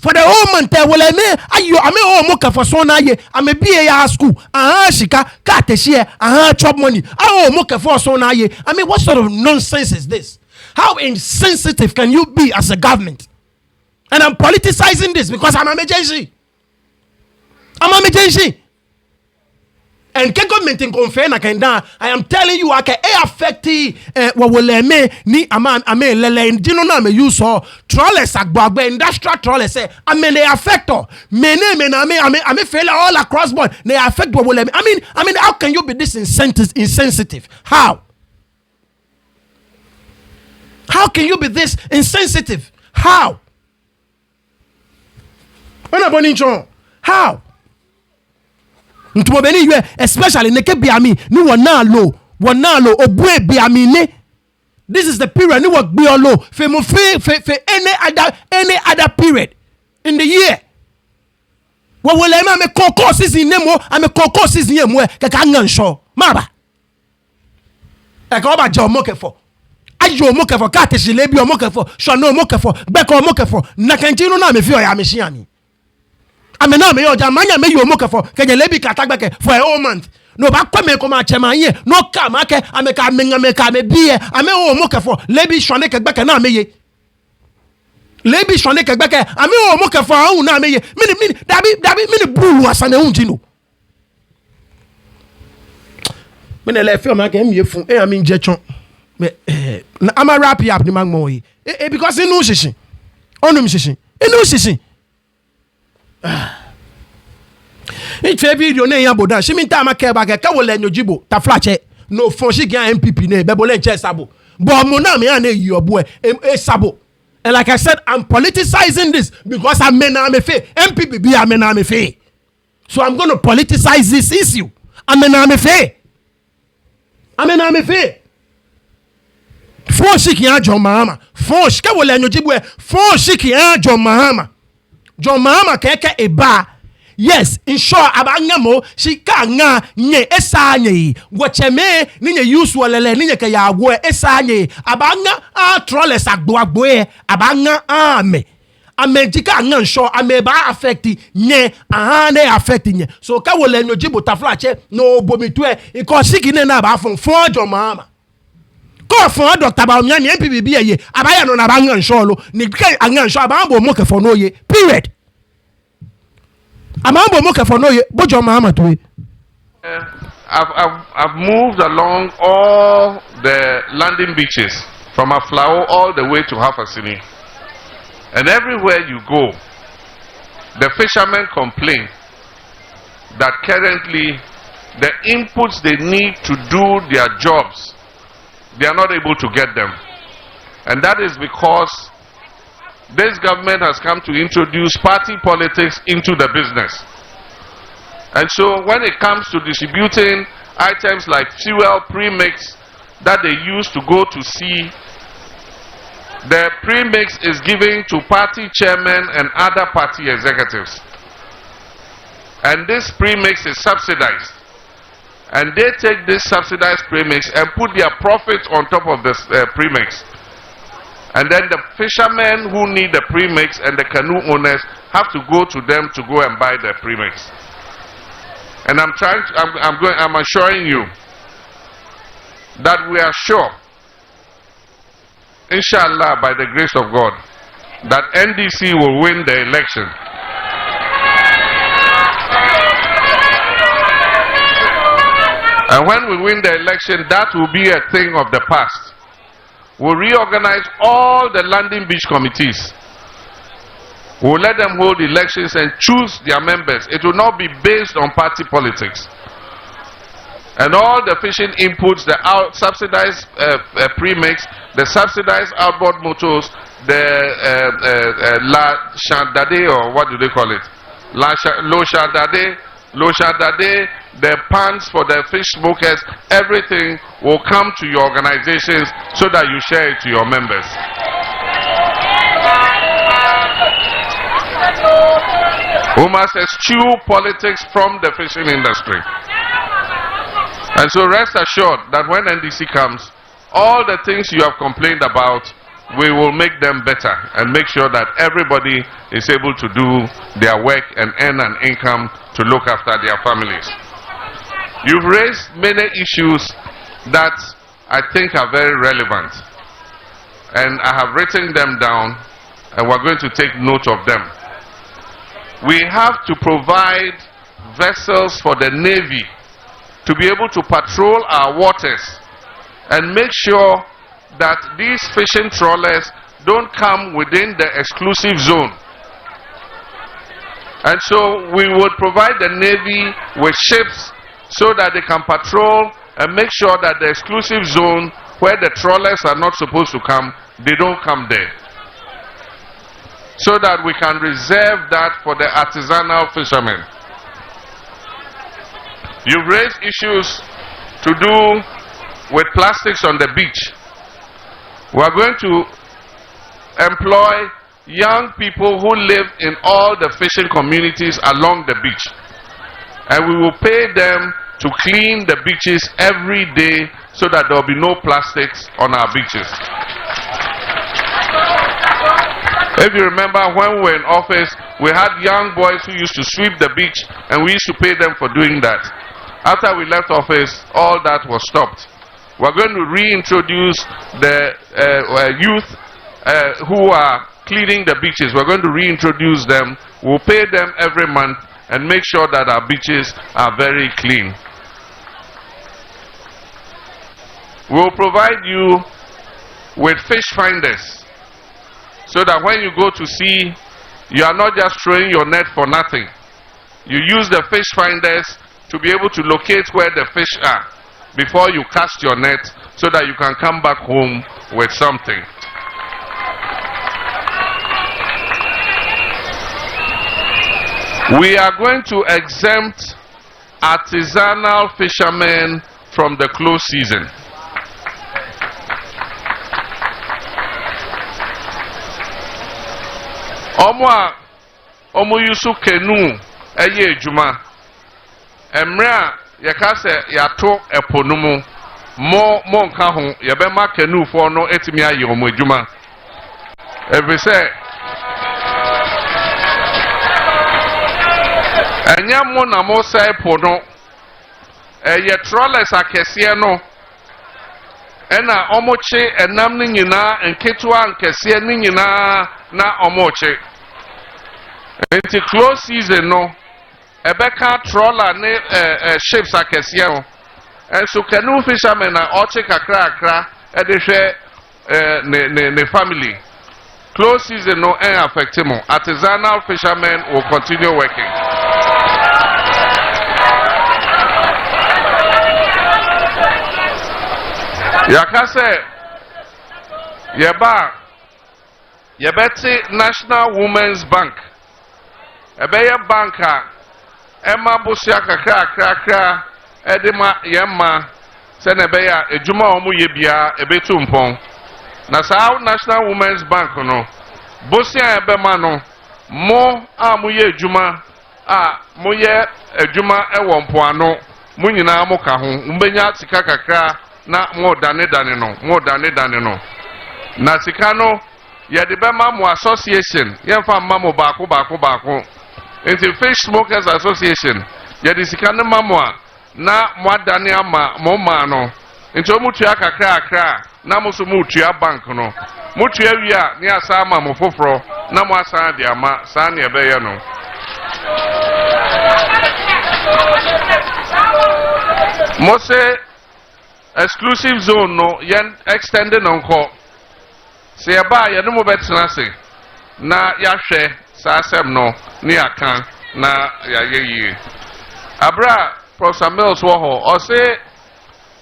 For the whole month wole me ayo ame o moka for so na ye ame bie ya school shika ka tehie chop money o moka for so na ye. I mean what sort of nonsense is this? How insensitive can you be as a government? And I'm politicizing this because I'm an emergency. And ke government in confirm na kenda I am telling you I can affect what will me ni ame lele ndino na me use trawlers agbagbe industrial trawlers say I mean they affect me ame fail all across board they affect what will me. I mean how can you be this insensitive? How? How can you be this insensitive? How? How? Especially this is the period ni work be low for any other period in the year. What will I make concourses in Nemo? I'm a concourses in where Kakangan show. Maba. I go about John Moke for. I jo moke for Katish, Labio moke for, Shano moke for, Beko moke for, Nakantino Name if you are Mishiani. I'm a name, your Jamania may you moke for, Kajalebi Katabake for a whole month. No back come chemaye, no kamake, I make a beer, I may all moke for, Lebi Shanek back and Ame. Lebi Shanek back, I may all moke for our own Ame. Dabi, Bulu was an ungino. When I left film, I came here from I mean Jetron. I'm a wrap up the man more because he knows she. Oh no, she. He knows she. It's a video name about she mean time I care back a cowell and your jibo, ta flache. No for she can MPP ne bebole sabo. But monami and your boy a sabo. And like I said, I'm politicizing this because I'm mename fe. MPP be a mename fe. So I'm going to politicize this issue. I'm mename fe. Four shiki a John Mahama. Four shika wole anyojibwe. Four shiki a John Mahama. John Mahama keke eba. Yes, in short, abangamo shika nga nye esa nye. Wacheme ninye yusu lele ninye ke ya agwe esa nye. Abanga a troles agboagboe. Abanga ame. Ame jika nga nsho ame ba affecti nye ahane affecti nye. So ka wole anyojibwe taflache no bomitwe. Iko shiki ne na ba fon John Mahama. Go for Dr. Baumyani MPB ye abaya no na banga nsholo ni ke anga nsho abambo moke for no ye period abambo moke for no ye John Mahama to I've moved along all the landing beaches from Aflao all the way to Hafasini, and everywhere you go the fishermen complain that currently the inputs they need to do their jobs, they are not able to get them. And that is because this government has come to introduce party politics into the business. And so when it comes to distributing items like fuel premix that they use to go to sea, the premix is given to party chairmen and other party executives. And this premix is subsidized. And they take this subsidized premix and put their profit on top of this premix. And then the fishermen who need the premix and the canoe owners have to go to them to go and buy the premix. And I'm assuring you that we are sure, inshallah, by the grace of God, that NDC will win the election. And when we win the election, that will be a thing of the past. We'll reorganize all the landing beach committees. We'll let them hold elections and choose their members. It will not be based on party politics. And all the fishing inputs, the subsidized premix, the subsidized outboard motors, the La Chandade, or what do they call it? Lo Shadade, the pans for the fish smokers, everything will come to your organizations so that you share it to your members. We must eschew politics from the fishing industry. And so rest assured that when NDC comes, all the things you have complained about, we will make them better and make sure that everybody is able to do their work and earn an income to look after their families. You've raised many issues that I think are very relevant, and I have written them down, and we're going to take note of them. We have to provide vessels for the Navy to be able to patrol our waters and make sure that these fishing trawlers don't come within the exclusive zone. And so we would provide the Navy with ships so that they can patrol and make sure that the exclusive zone where the trawlers are not supposed to come they don't come there. So that we can reserve that for the artisanal fishermen. You've raised issues to do with plastics on the beach. We are going to employ young people who live in all the fishing communities along the beach. And we will pay them to clean the beaches every day so that there will be no plastics on our beaches. If you remember, when we were in office, we had young boys who used to sweep the beach and we used to pay them for doing that. After we left office, all that was stopped. We're going to reintroduce the youth who are cleaning the beaches. We're going to reintroduce them. We'll pay them every month and make sure that our beaches are very clean. We'll provide you with fish finders so that when you go to sea, you are not just throwing your net for nothing. You use the fish finders to be able to locate where the fish are before you cast your net so that you can come back home with something. We are going to exempt artisanal fishermen from the close season. Omo yusu kenu eye ejuma emra yakase yato eponumu mo nka ho yebema kenu fo no etimi aye omo ejuma every say enya mo na mo sai pono eye trawlers akese no ena omoche enam ni nyina enketua nkese ni nyina na omoche enti close season no ebeka trawler ne ships akese no enso canoe fishermen na oche kakra edehwe ne family. Close season no affect him. Artisanal fishermen will continue working. Yakase yebeti National Women's Bank. Ebeye banka Emma Busia kakra edema yemma senebeya ejuma omu yebia ebetu mpon. Na sao National Women's Bank no Busia ebema no mo amuye ejuma moye ejuma ewo mpoano mo nyina mo ka ho mbenya sika kakra na mo dane no na sika no ye de bema mo association ye fa mamo baako into Fish Smokers Association ye de sika ne mamo na mo adane ama mo ma no into mo tua kakra na mo so mo tua bank no mo tua wia ne asa ama mo foforo na mo asa de ama sa ne ebeye no mo se exclusive zone no yen extended onko se eba ye no mo betina se na ya hwe sa asem no ne aka na ya yeyi abra Professor Mills wo ho o se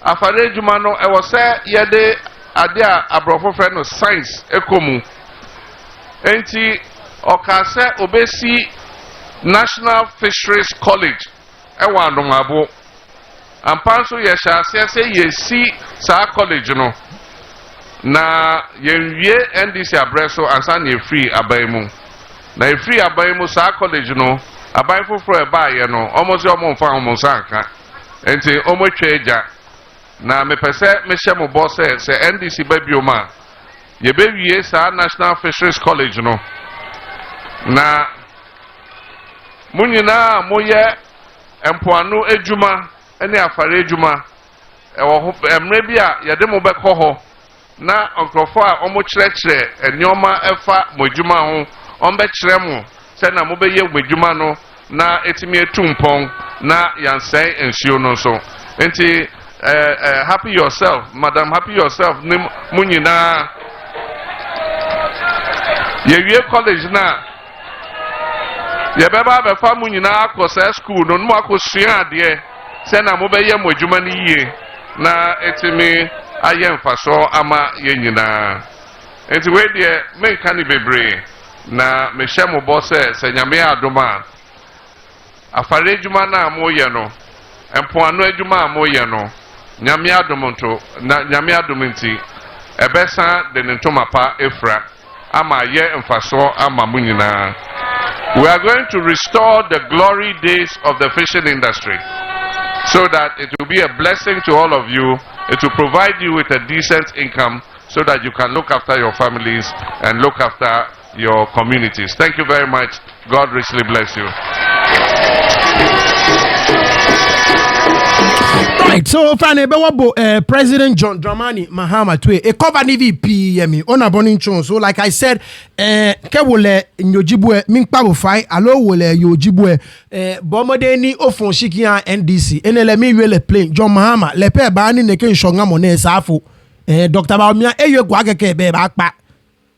afare djuma no e wo se ye de ade a abrofo fre no science ekomu enti o ka se obesi National Fisheries College e wa ndongabo ampanso ye sha se ye si sa college no na yenwie NDC abreso ansa na free abaimu na free abaimu sa college no abai foforo e ba ye no omozi omomfa omonsa aka enti omotweja na mepese mehye mo boss se NDC babioma ye bewie sa National Fisheries College no na munyina moye empoano ejuma ene afare ejuma ewo emre bia ye de mo bekọ ho na onkrofo a omo kyerɛkyerɛ enioma efa mo ejuma ho ombe kyerɛ mo se na mo beye mo ejuma no na etimi etumpon na yansai ensuo no so enti happy yourself madam happy yourself munyina ye wie college na ye beba be fa munyina akose school no mo akosua ade se na mo beye mo adwuma ni yie na etimi ayemfa so ama ye nyina enti we de men kan bebre na me hye mo bo se nyame adoma afare adwuma na moye no empoano adwuma moye no nyame adomonto na nyame adominti ebesa de ntoma pa efra ama ye mfaso ama munyina. We are going to restore the glory days of the fishing industry so that it will be a blessing to all of you. It will provide you with a decent income so that you can look after your families and look after your communities. Thank you very much. God richly bless you. Right, so finally, President John Dramani Mahama to a cover VP yemi on a boning chon. So, like I said, Kewole Nyojibwe Minkpabo Fai, alo wole Yojibwe, Bomodeni Ofon Shikia NDC, NLME really plane, John Mahama, Lepe Bani Neken Shongamone Safu, Dr. Baumia, Eyo Gwagake Beba.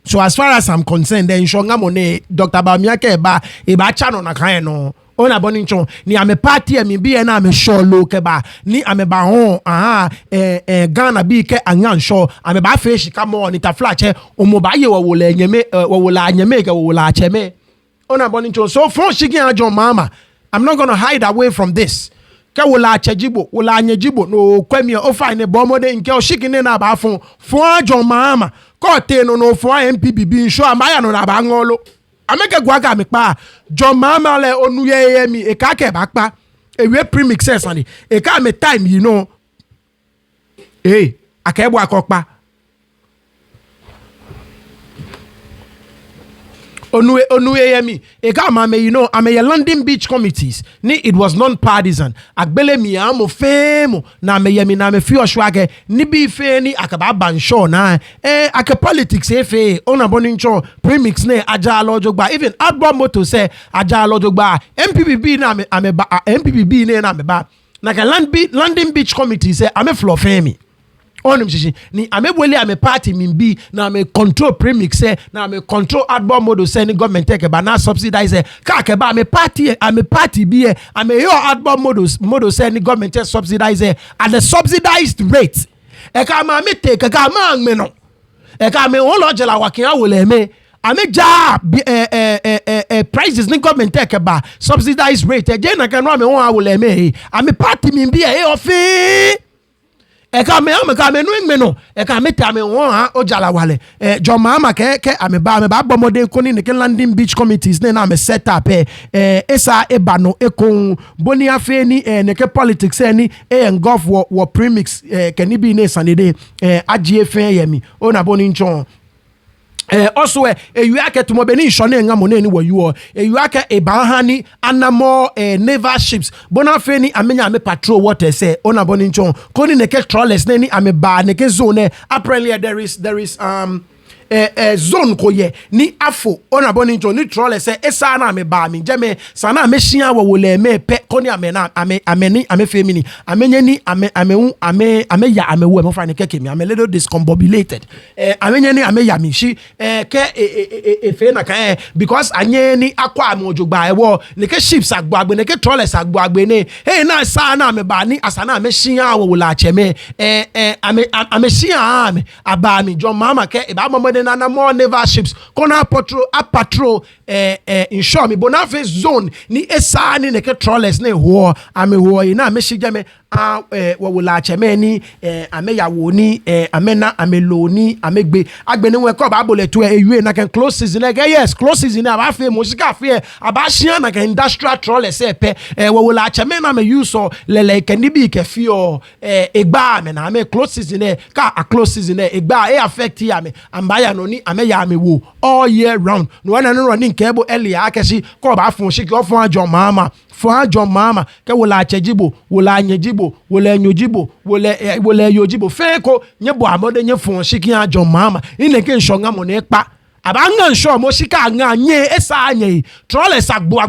So, as far as I'm concerned, then Shongamone, Dr. Baumia Keba, Eba Chano Nakayano. On a boning chon ni ame party mi bi na ame show lo ke ba ni ame ba hon Ghana bi ke anyan show ame ba fe shika mo ni ta flache o mo ba ye wo le nyeme wo la nyeme ke wo la cheme on a boning chon. So for shiki John Mahama, I'm not going to hide away from this. Ke wo la chejibo wo la nyejibo no kwemi o fa ne bomode nke o shiki ne na ba fon John Mahama ko te no fon MPBB show amaya no na ba ngolo ameke gwaga mekpa John Mahama le onuye mi e ka ke bakpa e we premixes ani e ka me time you know akebo akokpa onuye mi e ka ma me you know I'm a London Beach committees ni it was non-partisan agbele mi amo femo na me yemi na me fi oswage ni bi fe ni akaba bansho na ake politics fe ona bonincho premix ne aja lojogba even Adbo Moto say aja lojogba MPPB na me MPPB ne na me ba na ka London Beach committee say ame floor femi onim shishi ni ame wele ame party mimbi na ame control premix na ame control Adbo Modo say ni government take ba na subsidize ka ke ba ame party bi ame yo Adbo Modo say ni government take subsidize at the subsidized rate e ka ma me take ka ma me no e ka me won lo jela wakin awole me ame ja prices ni government take ba subsidized rate e je na ka no ame won awole me ame party mimbi ofi eka me no no eka me ta me won ha ojala wale John Mahama ke ame ba bomode ko ni ke London Beach committees na me set up esa eba no ekon boni afe ni ne ke politics ni engulf wo premix ke ni bi ne sanede agie fe yemi ona boni nchon also eyuake to mobeni shone nga moneni wo yuo eyuake ebahani anamo naval ships bona fe ni amenya me patrol water say ona boni nchon koni ne ke trawlers ne ni ameba ne ke zone apparently there is zone koye ni afo ona boni nchon ni trawlers say esa na ameba mi jeme sana amehia wo le me pe koni amena ameni femini amenye ni ameya amewu mo fa ne keke mi ame little discombobulated amenye ni ameya mi shi ke efe na kan because anye ni akwa amojogba ewo ne ke ships agbo ne ke trawlers agbo ne hey na sa na ameba ni asana amehia wo la cheme amehia aba mi John Mahama ke e ba momo na more naval ships kona patrol insure me bonafe zone ni esa ni ne ke trawlers ne ho ame ho ina me shige me wo la cheme ni ame yawo ni amena amelo ni amegbe agbeni we ko ba bole to ewe na can close season yes close season aba fe mo sika fe aba hia na can industrial trawlers pe wo la cheme na me use lele ke ni bi ke fi o egba me na me close season ka a close season egba affect ya me ambaya no ni ame ya me wo all year round no na no running kebo elia akesi ko ba fun shiki o fun John Mahama ke wo la chejibo wo la nyejibo wo la nyojibo wo la yojibo fe ko nyebo amode nye fun shiki John Mahama ine ke nshonga mo ne pa abanga nsho mo shika nga nye esa anye trawlers agbo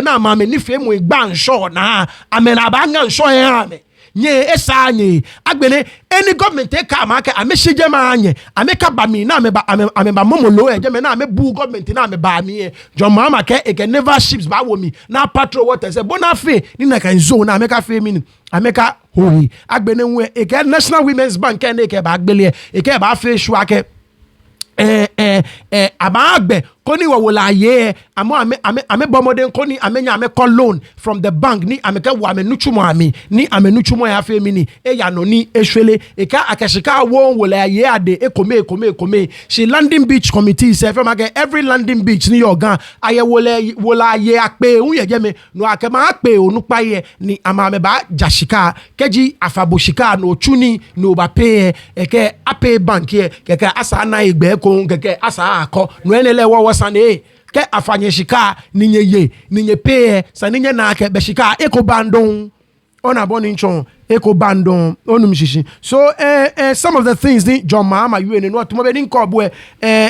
na ma me ni fe mo igba nsho na ame na abanga nsho ame nye esa anye agbene any government take am ake ameshije ma anye ameka ba mi na ameba momolo eje me na amebu government na ameba mi John Mahama ke eke naval ships ba wo mi na patrol water say bona fe ni na kan zone na ameka fe mi ameka hori agbene nwe eke National Women's Bank eke ba agbele eke ba fe shu ake abagbe koni wa wala ye amo ame bomode koni amenya ame call loan from the bank ni ameka wa amenuchumo ami ni amenuchumo ya fe mini ya no ni ehwele eka akashika won wala ye ade ekome she landing beach committee say every landing beach ni yogan aye wala ye akpe unye jeme no akema akpe onupa ye ni amame ba jashika keji afaboshika no chuni no ba pay eke ape bank ye keke asa na igbe ko keke asa akọ no enele wo wasane ke afanye shika ninye pay sa ninye na ke be shika eko bandon ona boni nchon eko bandon onum shishi so some of the things ni John Mahama you no to be din ko bo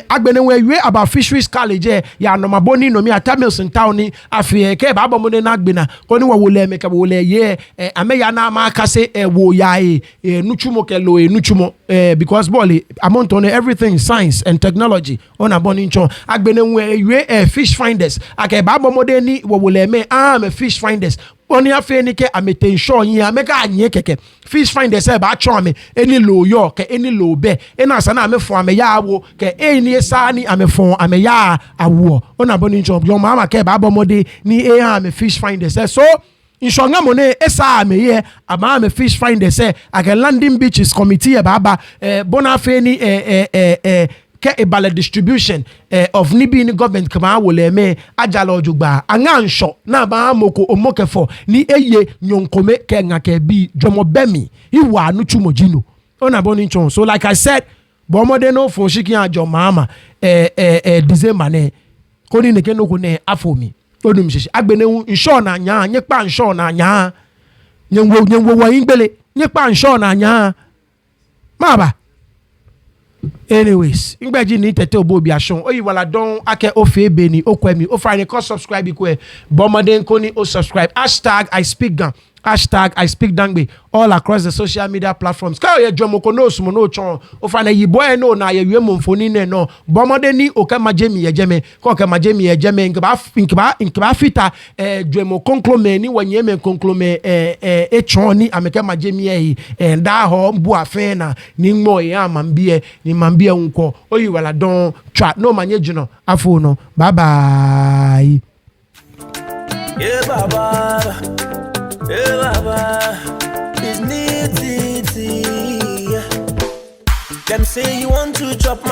agbene we about fisheries college ya no maboni no mi atamilson town ni afie ke ba bomo na agbena ko ni wo le me ke wo le ye ameya na ma kase wo ya nuchumo ke lo nuchumo because boli amount on everything science and technology ona boni nchon agbene we fish finders ake ba bomo de ni wo le me me fish finders oni afi ni ke ametensho yin ameka anye keke fish finder say ba tro me eni lo yo ke eni lo be ena sa na amefo ameya awo ke eni sa ni amefo ameya awo ona boni job yo mama ke ba bomode ni ame fish finder say so inshonga mone esa ameye ama ame fish finder say ake landing beaches committee ba bona afi ni ke ebale distribution of nibi ni government kama wole me ajala ojugba anga nsho na ba moko omokefo ni eye nyonkome ke ngake bi jomo bemi iwa anuchumo jino ona boni nchon so like I said bomode no fo shiki ajo mama December ne koni neke no ko ne afomi odum shishi agbene nsho na nya nyepa nsho na nya nyenwo wa ingbele nyepa nsho na nya maba. Anyways, ingbeji ni tete obobi ashon oyi wala don ake ofe ebe ni okwemi ofrani ko subscribe ikwe bomoden ko ni o subscribe #I speak Dangbe all across the social media platforms ka ye jomo ko no sumo no chon ofrani yibo e no na ye wi momfoni ne no bomoden ni o ka majemi ye jeme ko ka majemi ye jeme nkba fita jomo konklome ni wanye men konklome e chon ni ameka majemi e nda ho mbu afen na ni mo ye amambie ni mambie unko oyi wala don chat no manye juno afo no bye bye. Yeah baba it's neat. Them say you want to chop my